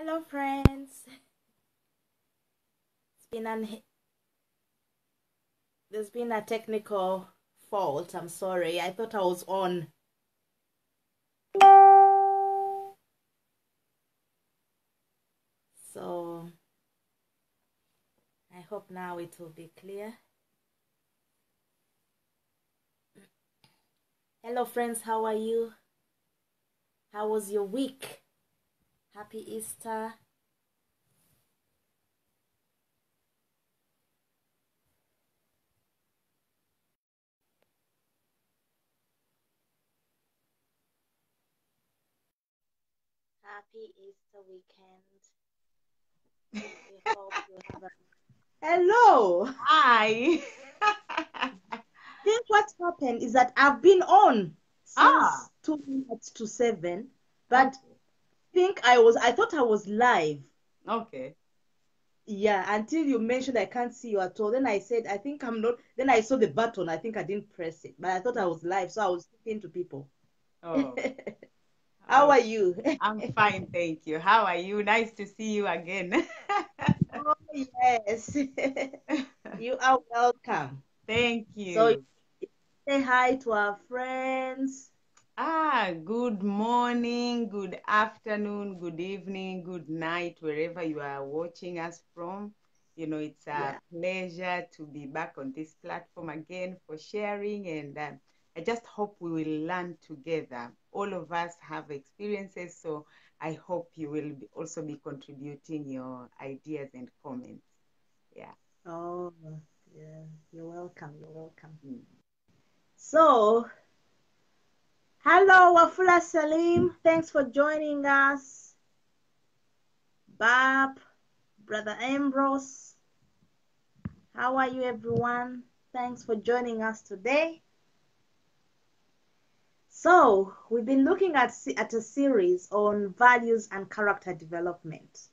Hello, friends. There's been a technical fault. I'm sorry. I thought I was on. So I hope now it will be clear. Hello, friends. How are you? How was your week? Happy Easter. Happy Easter weekend. We hope you have a... Hello. Hi. I think what happened is that I've been on since 2 minutes to 7, but I thought I was live. Okay. Yeah, until you mentioned I can't see you at all. Then I said, I think I'm not. Then I saw the button. I think I didn't press it, but I thought I was live. So I was speaking to people. Oh, How are you? I'm fine, thank you. How are you? Nice to see you again. Oh, yes. You are welcome. Thank So you. say hi to our friends. Good morning, good afternoon, good evening, good night, wherever you are watching us from. It's a Yeah. pleasure to be back on this platform again for sharing, and I just hope we will learn together. All of us have experiences, so I hope you will also be contributing your ideas and comments. Yeah. Oh, yeah. You're welcome. You're welcome. Mm. So, hello, Wafula Salim. Thanks for joining us. Bab, Brother Ambrose. How are you, everyone? Thanks for joining us today. So, we've been looking at a series on values and character development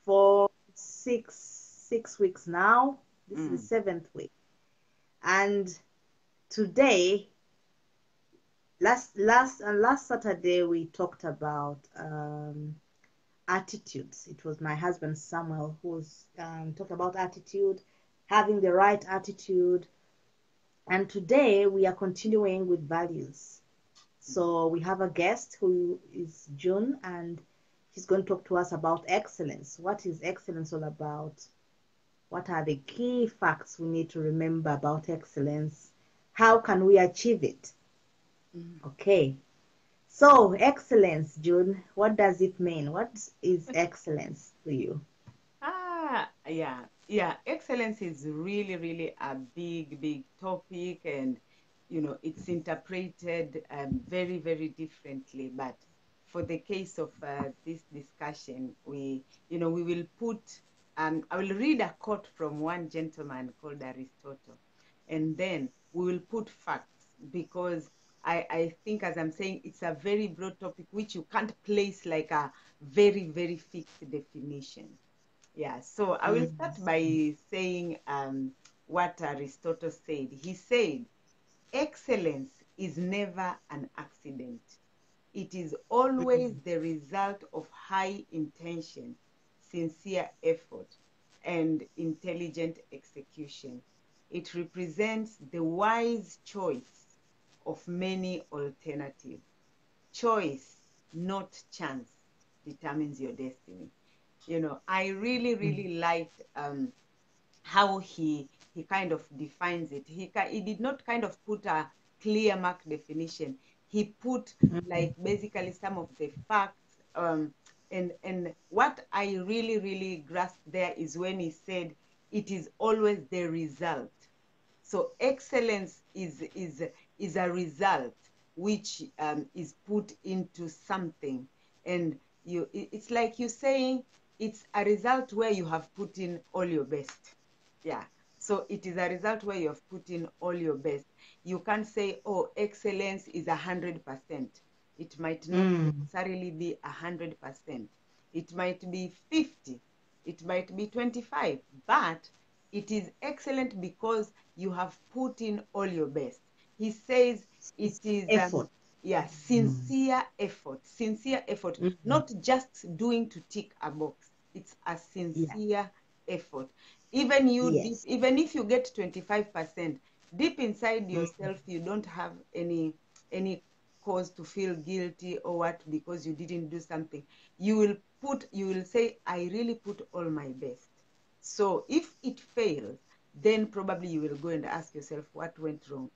for six weeks now. This is the 7th week. And today, last Saturday, we talked about attitudes. It was my husband Samuel who was talking about attitude, having the right attitude. And today we are continuing with values. So we have a guest who is June, and she's going to talk to us about excellence. What is excellence all about? What are the key facts we need to remember about excellence? How can we achieve it? Okay. So excellence, June, what does it mean? What is excellence to you? Yeah. Excellence is really, really a big, big topic, and it's interpreted very, very differently. But for the case of this discussion, we will put. I will read a quote from one gentleman called Aristotle, and then we will put facts because I think, as I'm saying, it's a very broad topic which you can't place like a very, very fixed definition. Yeah, so I will start by saying what Aristotle said. He said, excellence is never an accident. It is always the result of high intention, sincere effort, and intelligent execution. It represents the wise choice of many alternatives. Choice, not chance, determines your destiny. I really, really liked how he kind of defines it. He did not kind of put a clear mark definition. He put like basically some of the facts. And what I really, really grasped there is when he said it is always the result. So excellence is a result which is put into something, and it's like you saying it's a result where you have put in all your best. Yeah. So it is a result where you have put in all your best. You can't say, oh, excellence is 100%. It might not necessarily be 100%. It might be 50. It might be 25. But it is excellent because you have put in all your best. He says it is Effort. Yeah, Mm. sincere effort, Mm. not just doing to tick a box. It's a Yeah. sincere effort. Even Yes. even if you get 25%, deep inside Mm. yourself, you don't have any cause to feel guilty or what because you didn't do something. You will say, I really put all my best. So if it fails, then probably you will go and ask yourself what went wrong.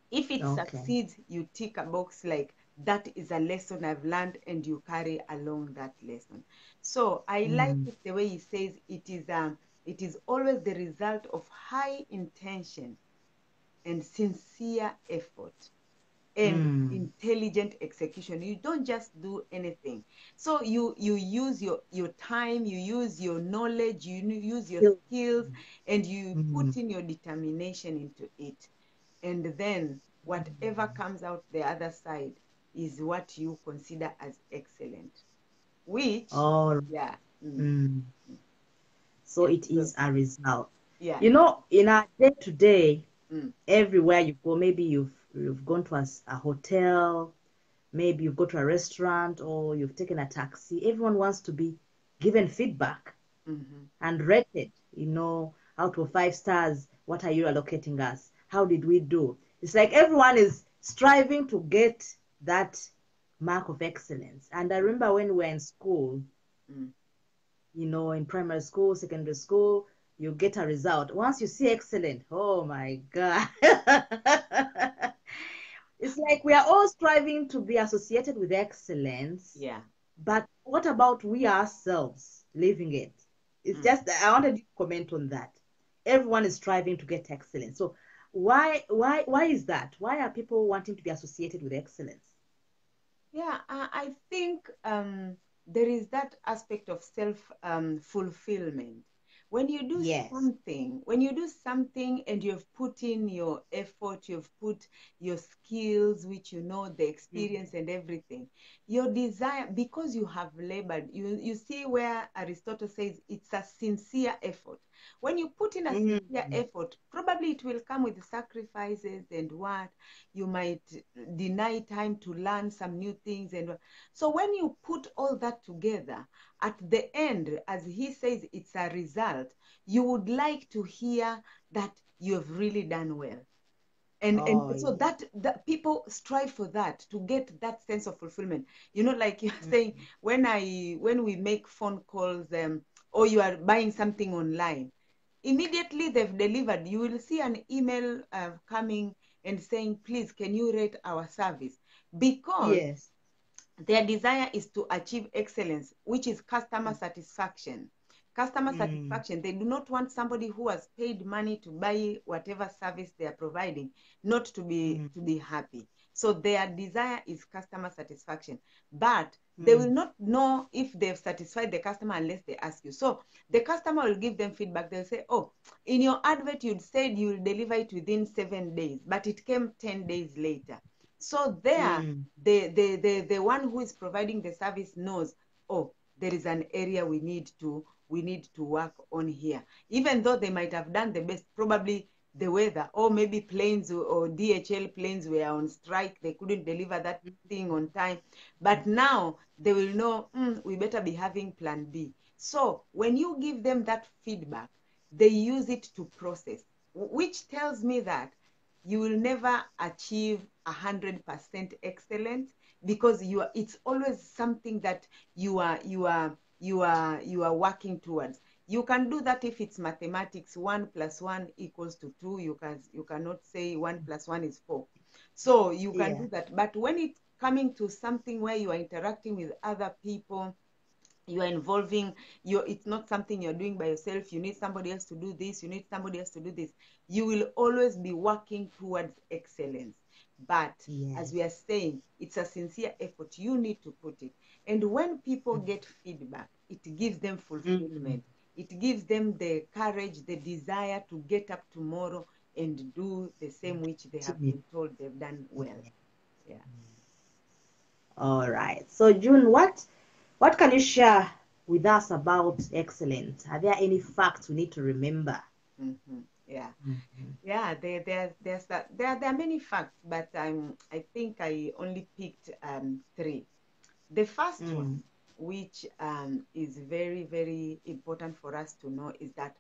If it Okay. succeeds, you tick a box like that is a lesson I've learned, and you carry along that lesson. So I like Mm. it the way he says it is always the result of high intention and sincere effort and Mm. intelligent execution. You don't just do anything. So you use your time, you use your knowledge, you use your Still. skills, and you Mm. put in your determination into it. And then whatever comes out the other side is what you consider as excellent, which, All. yeah, Mm. So yeah, it so, is a result. yeah, You know, in our day to day, mm, everywhere you go, maybe you've gone to a hotel, maybe you've gone to a restaurant, or you've taken a taxi. Everyone wants to be given feedback mm-hmm, and rated. Out of 5 stars, what are you allocating us? How did we do? It's like everyone is striving to get that mark of excellence. And I remember when we were in school, mm, in primary school, secondary school, you get a result. Once you see excellent, oh my God. It's like we are all striving to be associated with excellence, yeah, but what about we ourselves living it? It's mm. just, I wanted you to comment on that. Everyone is striving to get excellence. So why is that? Why are people wanting to be associated with excellence? Yeah, I think there is that aspect of self fulfillment. Yes. When you do something and you've put in your effort, you've put your skills, which you know, the experience and everything, your desire, because you have labored, you see where Aristotle says it's a sincere effort. When you put in a sincere Mm. effort, probably it will come with sacrifices and what you might deny time to learn some new things. And so when you put all that together, at the end, as he says, it's a result, you would like to hear that you have really done well. And Oh, so yeah. that people strive for that, to get that sense of fulfillment. Like you're saying, Mm. when we make phone calls, or you are buying something online, immediately they've delivered, you will see an email coming and saying, please, can you rate our service? Because Yes. their desire is to achieve excellence, which is customer Mm. satisfaction. Customer Mm. satisfaction, they do not want somebody who has paid money to buy whatever service they are providing not Mm. to be happy. So their desire is customer satisfaction. But they will Mm. not know if they've satisfied the customer unless they ask you. So the customer will give them feedback. They'll say, oh, in your advert, you'd said you will deliver it within 7 days, but it came 10 days later. So there, Mm. the one who is providing the service knows, oh, there is an area we need to work on here. Even though they might have done the best, probably the weather, or maybe planes or DHL planes were on strike, they couldn't deliver that thing on time. But now they will know, we better be having plan B. So when you give them that feedback, they use it to process, which tells me that you will never achieve 100% excellence, because it's always something that you are working towards. You can do that if it's mathematics. 1 + 1 = 2. You cannot say 1 + 1 is 4. So you can Yeah. do that. But when it's coming to something where you are interacting with other people, you are involving it's not something you're doing by yourself, you need somebody else to do this, you need somebody else to do this, you will always be working towards excellence. But as we are Yes. saying, it's a sincere effort, you need to put it. And when people Mm. get feedback, it gives them Mm. fulfillment, it gives them the courage, the desire to get up tomorrow and do the same which they have Continue. been told they've done well. Yeah. Yeah. All right. So, June, what can you share with us about excellence? Are there any facts we need to remember? Mm-hmm. Yeah. Mhm. Yeah, there are many facts, but I think I only picked three. The first Mm. one, which is very, very important for us to know, is that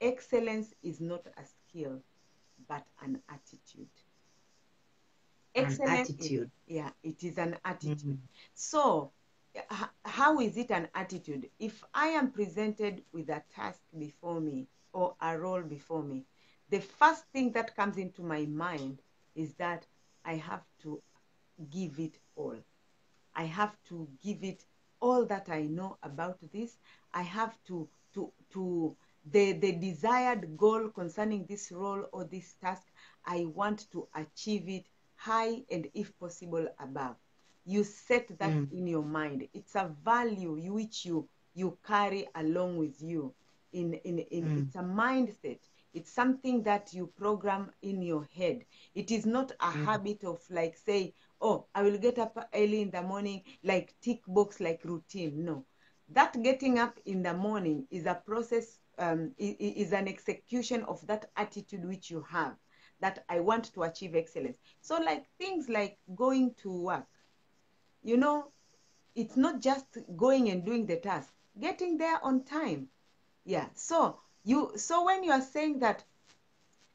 excellence is not a skill, but an attitude. An Excellence is, attitude. yeah, it is an attitude. Mm. So, how is it an attitude? If I am presented with a task before me or a role before me, the first thing that comes into my mind is that I have to give it all. I have to give it all that I know about this. I have to the desired goal concerning this role or this task. I want to achieve it high and if possible above. You set that Mm. in your mind. It's a value which you carry along with you. Mm. It's a mindset. It's something that you program in your head. It is not a Mm. habit of like say, oh, I will get up early in the morning, like tick box, like routine. No, that getting up in the morning is a process, is an execution of that attitude which you have, that I want to achieve excellence. So like things like going to work, you know, it's not just going and doing the task, getting there on time. Yeah. So when you are saying that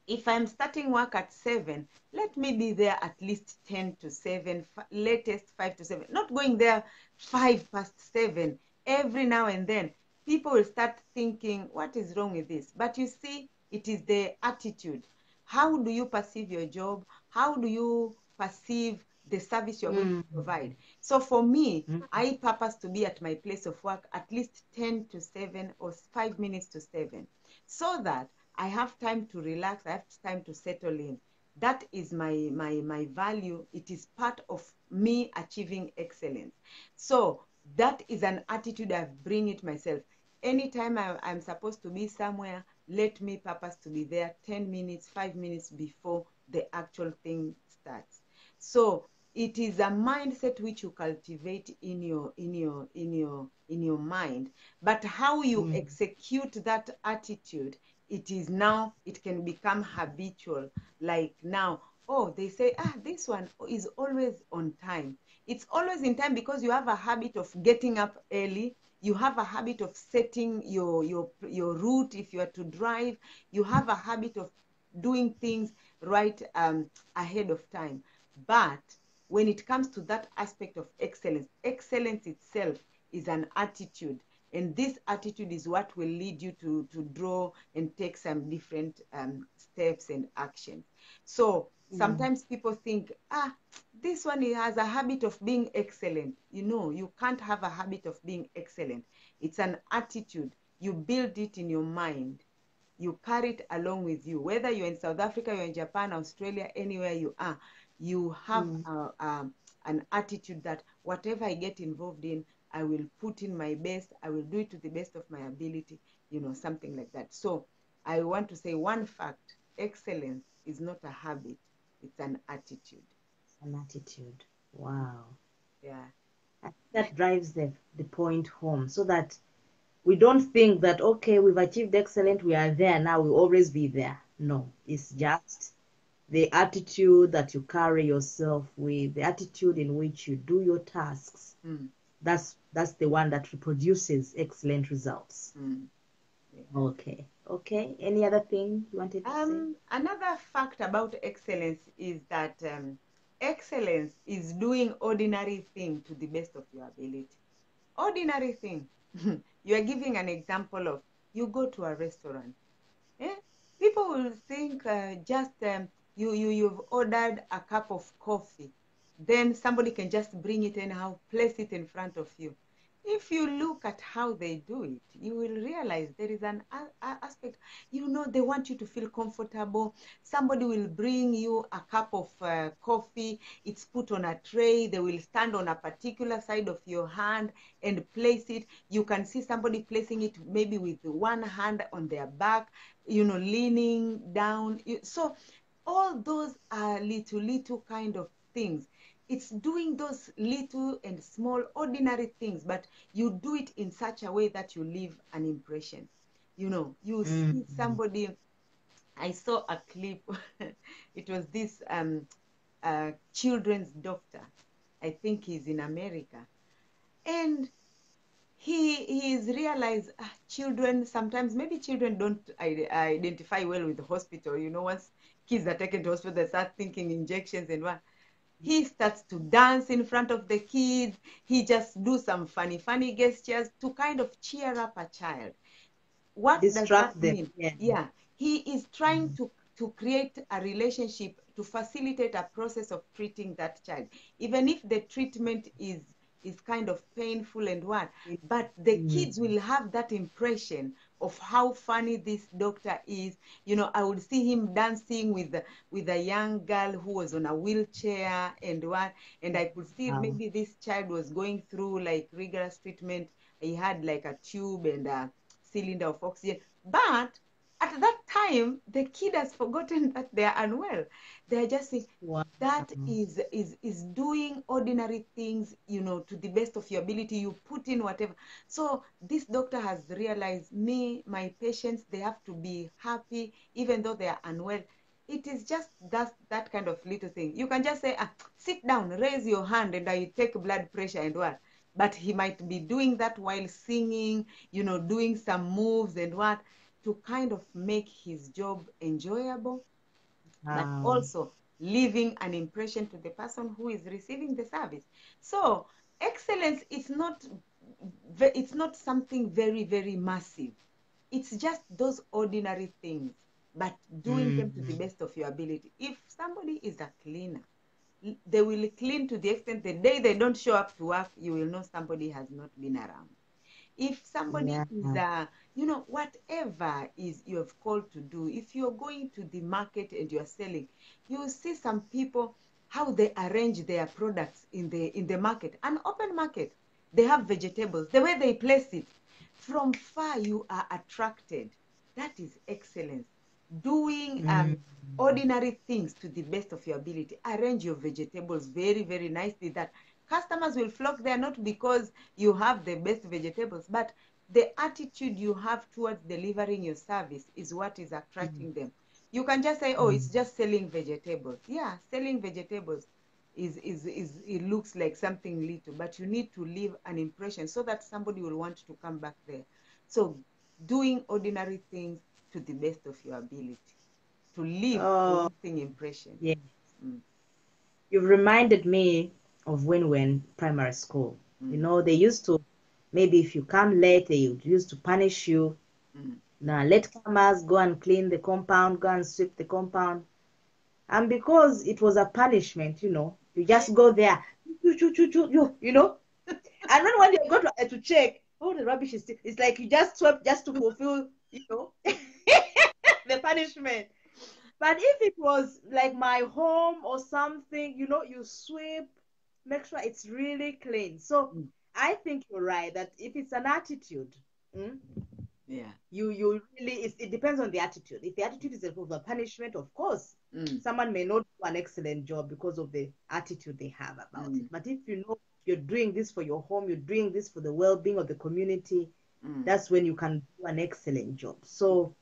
if I'm starting work at 7, let me be there at least 10 to 7, latest 5 to 7, not going there 5 past 7 every now and then. People will start thinking, what is wrong with this? But you see, it is the attitude. How do you perceive your job? How do you perceive the service you're going to Mm. provide? So for me, Mm. I purpose to be at my place of work at least 10 to 7 or 5 minutes to 7, so that I have time to relax. I have time to settle in. That is my value. It is part of me achieving excellence. So that is an attitude I bring it myself. Anytime I'm supposed to be somewhere, let me purpose to be there 10 minutes, 5 minutes before the actual thing starts. So it is a mindset which you cultivate in your mind. But how you Mm. execute that attitude, it can become habitual. Like now, oh, they say, this one is always on time. It's always in time because you have a habit of getting up early. You have a habit of setting your route if you are to drive. You have a habit of doing things right ahead of time. But when it comes to that aspect of excellence, excellence itself is an attitude. And this attitude is what will lead you to draw and take some different steps and actions. So Mm. sometimes people think, this one has a habit of being excellent. You can't have a habit of being excellent. It's an attitude. You build it in your mind. You carry it along with you. Whether you're in South Africa, you're in Japan, Australia, anywhere you are, you have Mm. an attitude that whatever I get involved in, I will put in my best. I will do it to the best of my ability, something like that. So I want to say one fact: excellence is not a habit, it's an attitude. An attitude. Wow. Yeah. I think that drives the point home so that we don't think that, okay, we've achieved excellent, we are there now, we'll always be there. No, it's just the attitude that you carry yourself with, the attitude in which you do your tasks. Mm, That's the one that reproduces excellent results. mm, yeah. Okay. Okay. Any other thing you wanted to say? Another fact about excellence is that excellence is doing ordinary thing to the best of your ability. Ordinary thing. You are giving an example of, you go to a restaurant. Eh? People will think just you've ordered a cup of coffee, then somebody can just bring it anyhow, place it in front of you. If you look at how they do it, you will realize there is an aspect. They want you to feel comfortable. Somebody will bring you a cup of coffee. It's put on a tray. They will stand on a particular side of your hand and place it. You can see somebody placing it maybe with one hand on their back, leaning down. So all those are little kind of things. It's doing those little and small ordinary things, but you do it in such a way that you leave an impression. You Mm. see somebody I saw a clip. It was this children's doctor. I think he's in America. And he's realized children, sometimes maybe children don't identify well with the hospital. You know, once kids are taken to hospital, they start thinking injections and what. He starts to dance in front of the kids. He just do some funny gestures to kind of cheer up a child. What does Distract that them. mean? Yeah. Yeah, he is trying to create a relationship, to facilitate a process of treating that child, even if the treatment is kind of painful and what, but the Mm. kids will have that impression of how funny this doctor is. You know, I would see him dancing with a young girl who was on a wheelchair and what, and I could see Wow. maybe this child was going through like rigorous treatment. He had like a tube and a cylinder of oxygen. But at that time, the kid has forgotten that they are unwell. They are just saying, Wow. that is doing ordinary things, you know, to the best of your ability. You put in whatever. So this doctor has realized, my patients, they have to be happy even though they are unwell. It is just that kind of little thing. You can just say, sit down, raise your hand, and I take blood pressure and what. But he might be doing that while singing, you know, doing some moves and what, to kind of make his job enjoyable, but Wow. also leaving an impression to the person who is receiving the service. So excellence is not something very massive. It's just those ordinary things, but doing them to the Mm. best of your ability. If somebody is a cleaner, they will clean to the extent the day they don't show up to work, you will know somebody has not been around. If somebody Yeah. is you know, whatever is you have called to do, if you're going to the market and you're selling, you see some people how they arrange their products in the market, an open market. They have vegetables, the way they place it, from far you are attracted. That is excellence. Doing Mm. ordinary things to the best of your ability. Arrange your vegetables very nicely, that customers will flock there, not because you have the best vegetables, but the attitude you have towards delivering your service is what is attracting them. You can just say, oh, Mm. it's just selling vegetables. Yeah, selling vegetables is it looks like something little, but you need to leave an impression so that somebody will want to come back there. So doing ordinary things to the best of your ability, to leave a Oh, lasting impression. yeah. Mm, You've reminded me of when we're in primary school. You mm, know, they used to, maybe if you come late, they would used to punish you. mm. Now, latecomers go and clean the compound, go and sweep the compound. And because it was a punishment, you know, you just go there, you know. And when you go to check, oh, the rubbish is still, it's like you just swept just to fulfill, you know, the punishment. But if it was like my home or something, you know, you sweep, make sure it's really clean. So Mm. I think you're right that if it's an attitude, mm, Yeah. you really it depends on the attitude. If the attitude is of a punishment, of course, Mm, someone may not do an excellent job because of the attitude they have about it. mm, But if you know you're doing this for your home, you're doing this for the well-being of the community, mm. that's when you can do an excellent job. So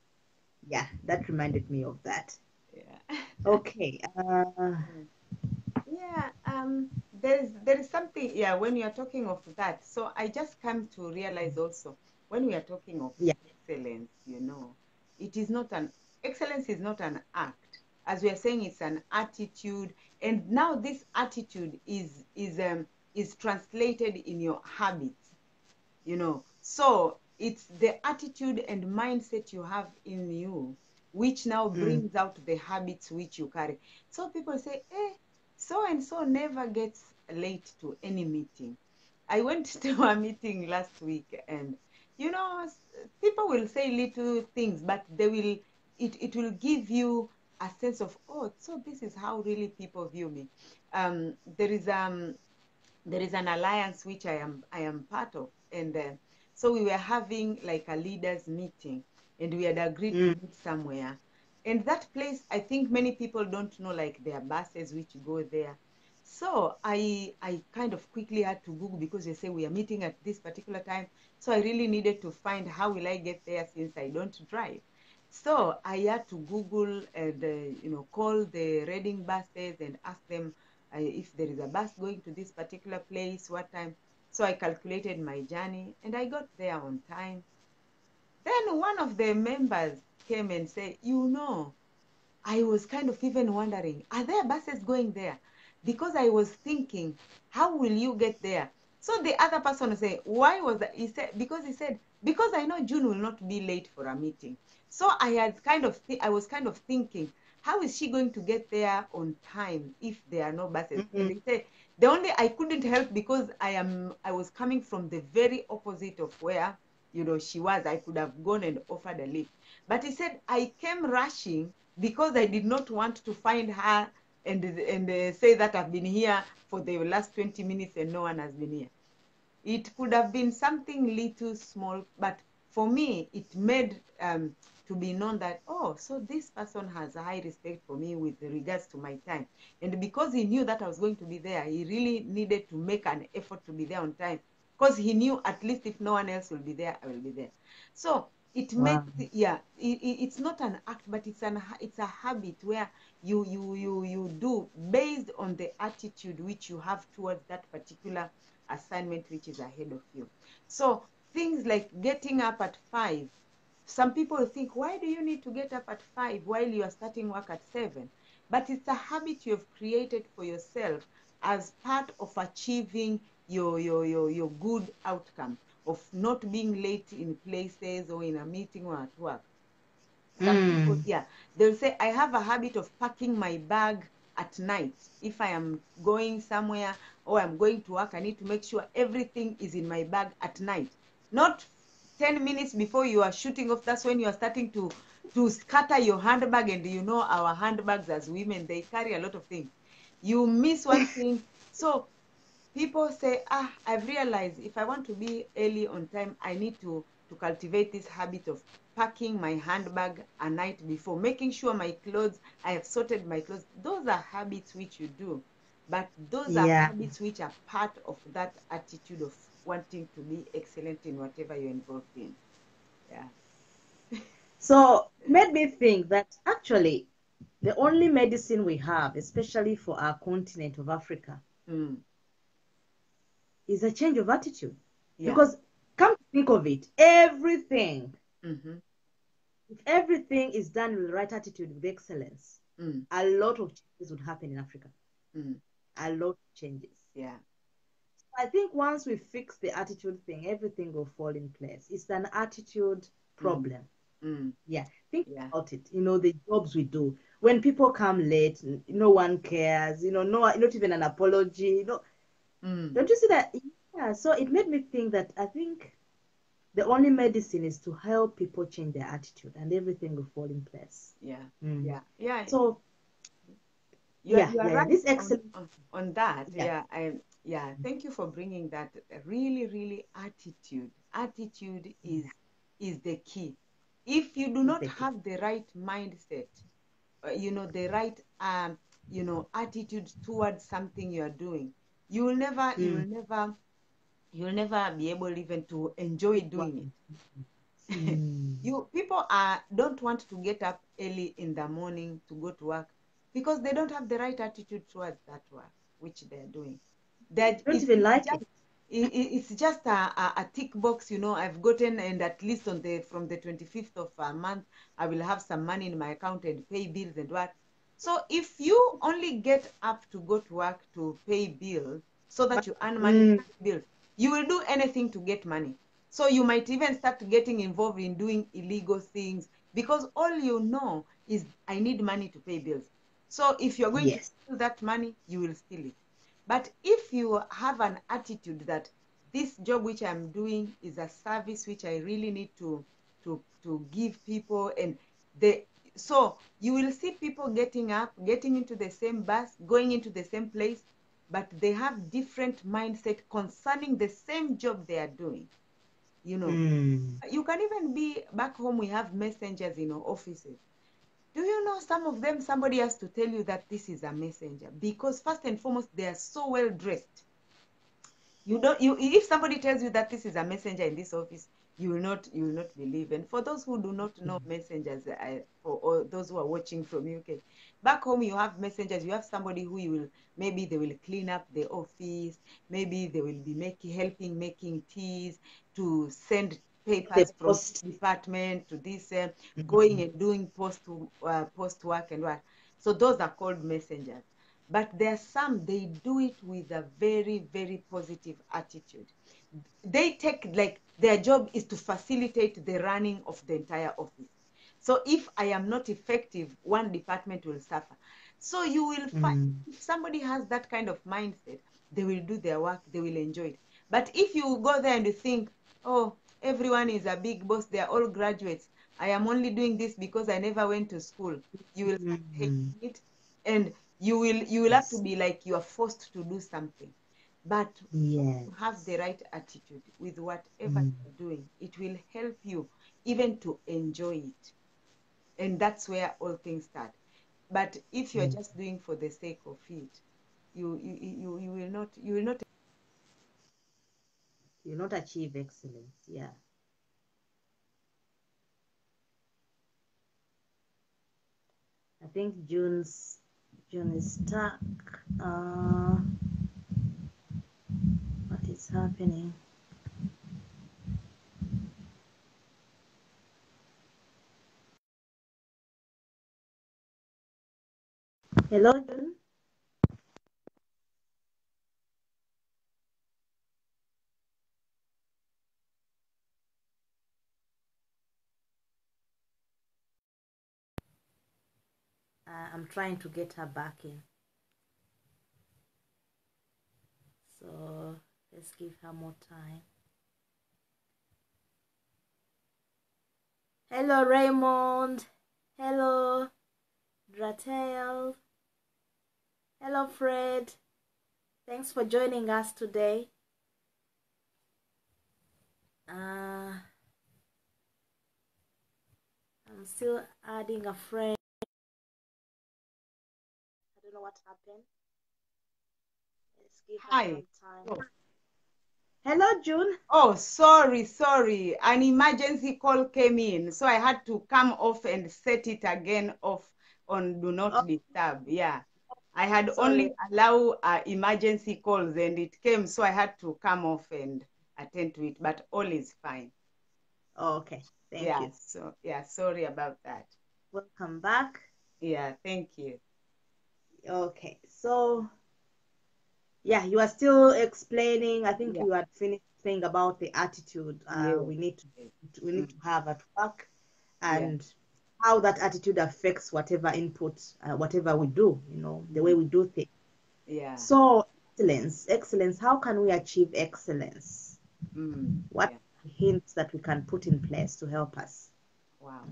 yeah, that reminded me of that. Yeah. Okay. Mm. Yeah, there is something, yeah, when you are talking of that. So I just come to realize also, when we are talking of Yeah. excellence, you know, it is not an excellence is not an act. As we are saying, it's an attitude. And now this attitude is translated in your habits, you know. So it's the attitude and mindset you have in you, which now Mm. brings out the habits which you carry. So people say, so and so never gets late to any meeting. I went to a meeting last week, and you know, people will say little things, but it will give you a sense of, oh, so this is how really people view me. Um, there is um there is an alliance which I am part of, and so we were having like a leaders meeting, and we had agreed to Mm. meet somewhere. And that place, I think many people don't know, like their buses which go there. So I kind of quickly had to Google, because they say we are meeting at this particular time. So I really needed to find how will I get there since I don't drive. So I had to Google and call the Reading buses and ask them if there is a bus going to this particular place, what time. So I calculated my journey and I got there on time. Then one of the members came and said, I was kind of even wondering, are there buses going there? Because I was thinking, how will you get there? So the other person said, why was that? He said, because I know June will not be late for a meeting. So I was kind of thinking, how is she going to get there on time if there are no buses? And he said, the only I couldn't help because I was coming from the very opposite of where she was. I could have gone and offered a lift. But he said, I came rushing because I did not want to find her and say that I've been here for the last 20 minutes and no one has been here. It could have been something little small, but for me, it made to be known that, oh, so this person has a high respect for me with regards to my time. And because he knew that I was going to be there, he really needed to make an effort to be there on time because he knew at least if no one else will be there, I will be there. So it makes, it's not an act, but it's a habit where you do based on the attitude which you have towards that particular assignment which is ahead of you. So things like getting up at 5. Some people think, why do you need to get up at 5 while you are starting work at 7? But it's a habit you have created for yourself as part of achieving your good outcome of not being late in places or in a meeting or at work. Some people, they'll say, I have a habit of packing my bag at night. If I am going somewhere or I'm going to work, I need to make sure everything is in my bag at night. Not 10 minutes before you are shooting off. That's when you are starting to scatter your handbag. And our handbags as women, they carry a lot of things. You miss one thing. So people say, I've realized if I want to be early on time, I need to cultivate this habit of packing my handbag a night before, making sure I have sorted my clothes. Those are habits which you do, but those are habits which are part of that attitude of wanting to be excellent in whatever you're involved in. Yeah. So made me think that actually the only medicine we have, especially for our continent of Africa, is a change of attitude. Because come to think of it, everything, if everything is done with the right attitude, with excellence, a lot of changes would happen in Africa. A lot of changes. Yeah. So I think once we fix the attitude thing, everything will fall in place. It's an attitude problem. Yeah. Think about it. The jobs we do. When people come late, no one cares. Not even an apology. Don't you see that? Yeah. So it made me think that I think the only medicine is to help people change their attitude, and everything will fall in place. Yeah. So you are right. This excellent on that. Thank you for bringing that. Really, really, attitude is the key. If you do not have the right mindset, the right attitude towards something you are doing, you will never be able even to enjoy doing it. People don't want to get up early in the morning to go to work because they don't have the right attitude towards that work which they're doing. Don't even like it. It's just a tick box, I've gotten, and at least from the 25th of a month, I will have some money in my account and pay bills and what. So if you only get up to go to work to pay bills so that you earn money to pay bills, you will do anything to get money. So you might even start getting involved in doing illegal things because all you know is I need money to pay bills. So if you're going to steal that money, you will steal it. But if you have an attitude that this job which I'm doing is a service which I really need to give people, so you will see people getting up, getting into the same bus, going into the same place, but they have different mindset concerning the same job they are doing. You can even be back home. We have messengers in our offices. Do you know some of them, somebody has to tell you that this is a messenger because first and foremost, they are so well dressed. You don't, you, if somebody tells you that this is a messenger in this office, you will not believe. And for those who do not know messengers, or those who are watching from UK, back home you have messengers. You have somebody who you will, maybe they will clean up the office, maybe they will be helping making teas, to send The papers from post. department to this, going and doing post work and what. So those are called messengers. But there are some, they do it with a very, very positive attitude. They take, like, their job is to facilitate the running of the entire office. So if I am not effective, one department will suffer. So you will find, if somebody has that kind of mindset, they will do their work, they will enjoy it. But if you go there and you think, oh, everyone is a big boss, they are all graduates, I am only doing this because I never went to school, you will start hating it, and you will have to be like you are forced to do something. But Yes. you have the right attitude with whatever you're doing, it will help you even to enjoy it. And that's where all things start. But if you're just doing for the sake of it, you will not. You not achieve excellence. Yeah. I think June is stuck. What is happening? Hello, June. I'm trying to get her back in. So let's give her more time. Hello, Raymond. Hello, Dratel. Hello, Fred. Thanks for joining us today. I'm still adding a friend. I don't know what happened. Let's give her Hi. some time. Hello, June. Oh, sorry. An emergency call came in, so I had to come off and set it again off on do not disturb. Yeah. I had only allow emergency calls, and it came, so I had to come off and attend to it, but all is fine. Okay, thank you. So sorry about that. Welcome back. Yeah, thank you. Okay, so yeah, you are still explaining. I think you had finished saying about the attitude we need to have at work, and how that attitude affects whatever input, whatever we do. The way we do things. Yeah. So excellence. How can we achieve excellence? What hints that we can put in place to help us? Wow.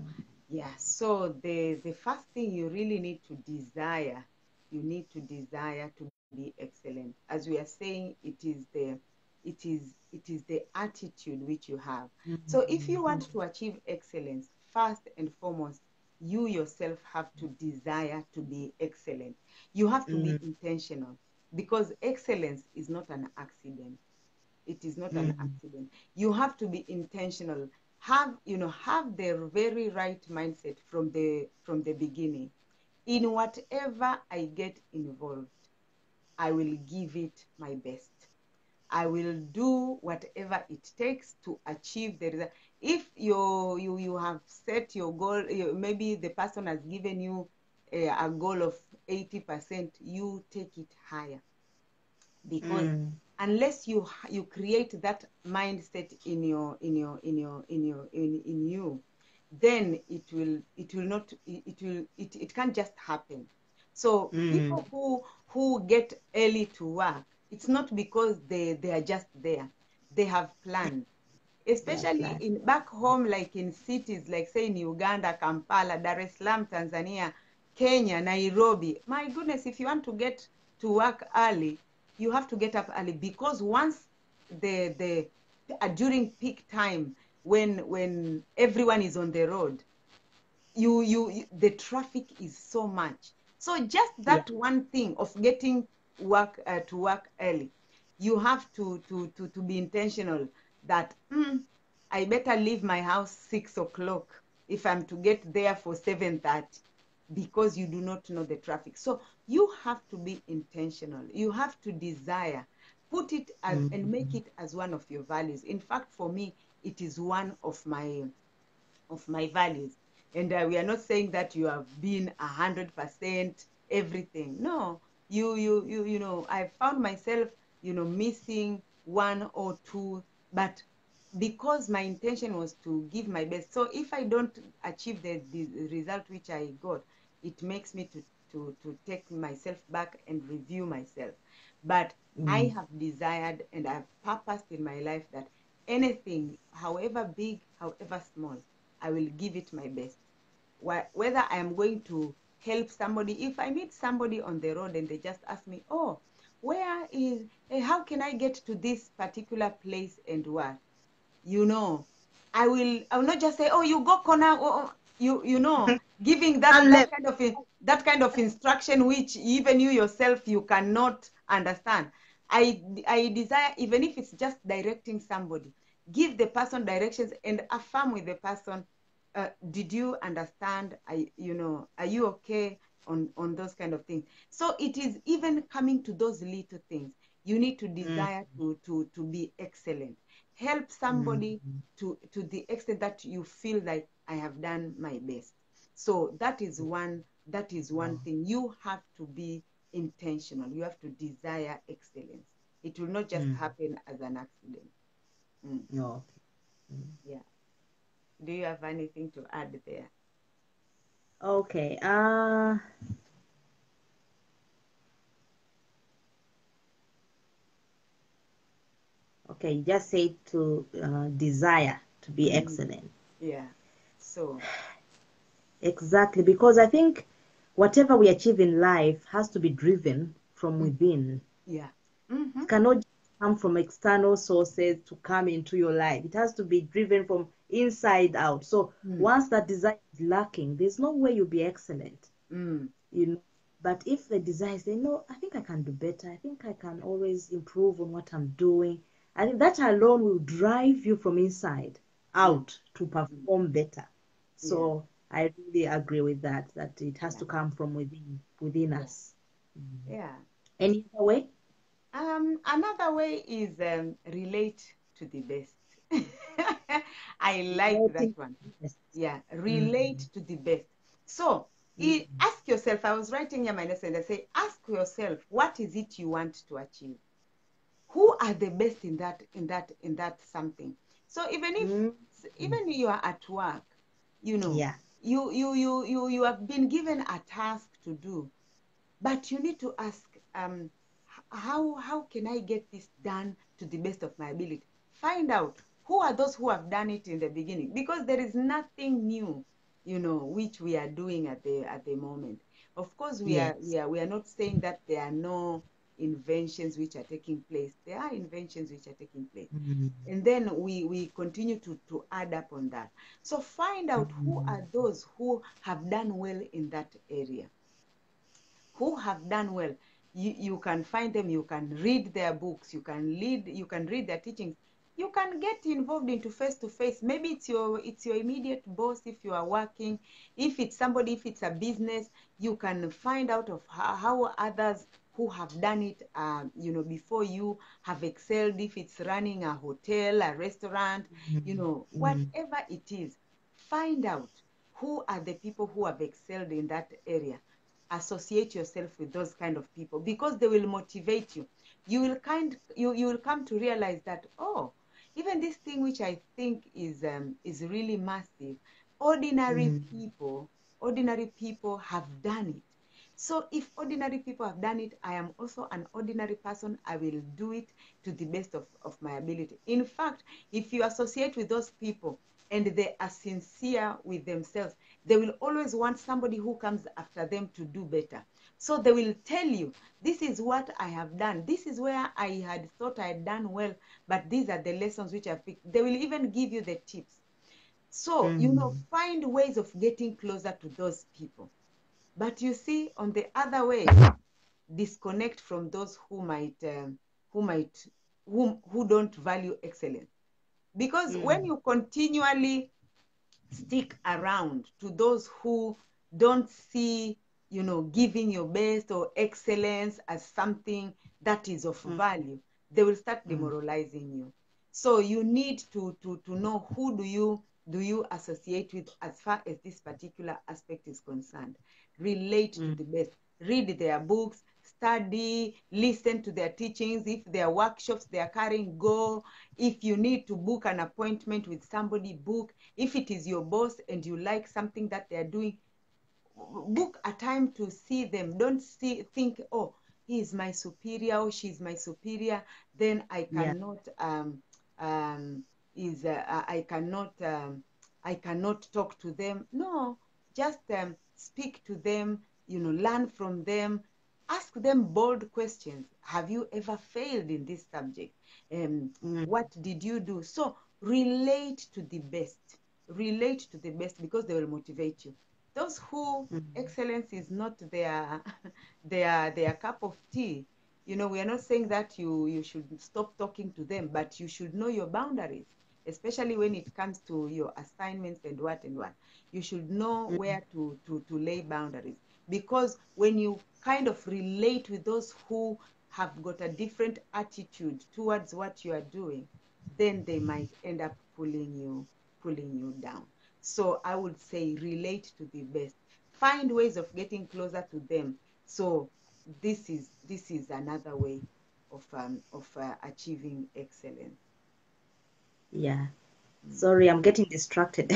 Yeah. So the first thing you really need to desire, to be excellent. As we are saying, it is the attitude which you have. So if you want to achieve excellence, first and foremost, you yourself have to desire to be excellent. You have to be intentional, because excellence is not an accident. It is not an accident. You have to be intentional. Have the very right mindset from the beginning. In whatever I get involved, I will give it my best. I will do whatever it takes to achieve the result. If you have set your goal, maybe the person has given you a goal of 80%, you take it higher, because unless you create that mindset in you, then it can't just happen. So people who get early to work, it's not because they are just there. They have planned, especially in back home, like in cities like, say, in Uganda, Kampala, Dar es Salaam, Tanzania, Kenya, Nairobi. My goodness, if you want to get to work early, you have to get up early, because once during peak time, when everyone is on the road, the traffic is so much. So just that one thing of getting to work early, You have to be intentional that I better leave my house 6 o'clock if I'm to get there for 7:30, because you do not know the traffic. So you have to be intentional. You have to desire, put it as and make it as one of your values. In fact, for me, it is one of my values. And we are not saying that you have been 100% everything. No, you know, I found myself, you know, missing one or two, but because my intention was to give my best. So if I don't achieve the result which I got, it makes me to take myself back and review myself. But I have desired and I've purposed in my life that anything, however big, however small, I will give it my best. Whether I am going to help somebody, if I meet somebody on the road and they just ask me, oh, how can I get to this particular place and what? You know, I will not just say, oh, you go corner, you know, giving that kind of instruction which even you yourself you cannot understand. I desire, even if it's just directing somebody, give the person directions and affirm with the person, did you understand? Are you okay on those kind of things? So it is even coming to those little things. You need to desire to be excellent. Help somebody to the extent that you feel like I have done my best. So that is one thing. You have to be intentional. You have to desire excellence. It will not just happen as an accident. No. Yeah. Do you have anything to add there? Okay. Okay, you just say to desire to be excellent. Yeah. So Exactly, because I think whatever we achieve in life has to be driven from within. yeah. It cannot just come from external sources to come into your life. It has to be driven from inside out. So once that desire is lacking, there's no way you'll be excellent. You know. But if the desire is, no, I think I can do better. I think I can always improve on what I'm doing. I think that alone will drive you from inside out to perform better. So I really agree with that it has to come from within us. Yeah. Any other way? Another way is relate to the best. I like that Relating one. to the best. Yeah, relate to the best. So ask yourself, I was writing here my lesson, I say, ask yourself, what is it you want to achieve? Who are the best in that something? So even you are at work, you know, Yeah. you have been given a task to do, but you need to ask, how can I get this done to the best of my ability? Find out who are those who have done it in the beginning, because there is nothing new, you know, which we are doing at the moment. Of course, we Yes. are not saying that there are no inventions which are taking place. There are inventions which are taking place. And then we continue to add up on that. So find out who are those who have done well in that area, who have done well. You can find them, you can read their books, you can read their teachings, you can get involved into face to face. Maybe it's your immediate boss if you are working. If it's somebody, if it's a business, you can find out of how others who have done it before you have excelled. If it's running a hotel, a restaurant, whatever it is, find out who are the people who have excelled in that area. Associate yourself with those kind of people, because they will motivate you. You will come to realize that, oh, even this thing which I think is really massive, ordinary people have done it. So if ordinary people have done it, I am also an ordinary person. I will do it to the best of my ability. In fact, if you associate with those people and they are sincere with themselves, they will always want somebody who comes after them to do better. So they will tell you, this is what I have done. This is where I had thought I had done well, but these are the lessons which I've picked. They will even give you the tips. So, find ways of getting closer to those people. But you see, on the other way, disconnect from those who who don't value excellence. Because when you continually stick around to those who don't see, giving your best or excellence as something that is of value, they will start demoralizing you. So you need to know who do you associate with as far as this particular aspect is concerned. Relate to the best. Read their books, study, listen to their teachings. If there are workshops they are carrying, go. If you need to book an appointment with somebody, book. If it is your boss and you like something that they are doing, book a time to see them. Don't think, oh, he is my superior or she's my superior, then I cannot I cannot talk to them. No, just speak to them, learn from them, ask them bold questions. Have you ever failed in this subject? What did you do? So relate to the best. Relate to the best, because they will motivate you. Those who excellence is not their their cup of tea, we are not saying that you should stop talking to them, but you should know your boundaries, especially when it comes to your assignments and what. You should know where to lay boundaries, because when you kind of relate with those who have got a different attitude towards what you are doing, then they might end up pulling you down. So I would say relate to the best. Find ways of getting closer to them. So this is another way of achieving excellence. Yeah. Sorry, I'm getting distracted.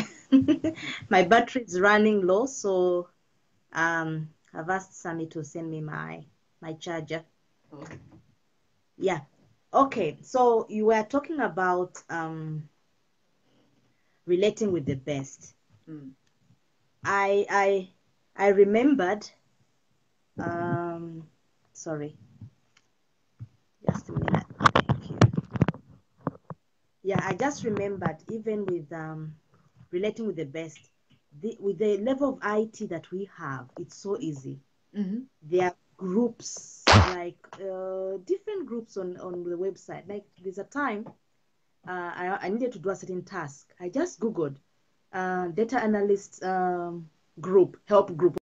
My battery is running low, so I've asked Sammy to send me my charger. Okay. Yeah. Okay. So you were talking about relating with the best. I remembered. Sorry. Just a minute. Thank you. Yeah, I just remembered, even with relating with the best, with the level of IT that we have, it's so easy. There are groups, like different groups on the website. Like there's a time I needed to do a certain task. I just Googled data analyst group, help group.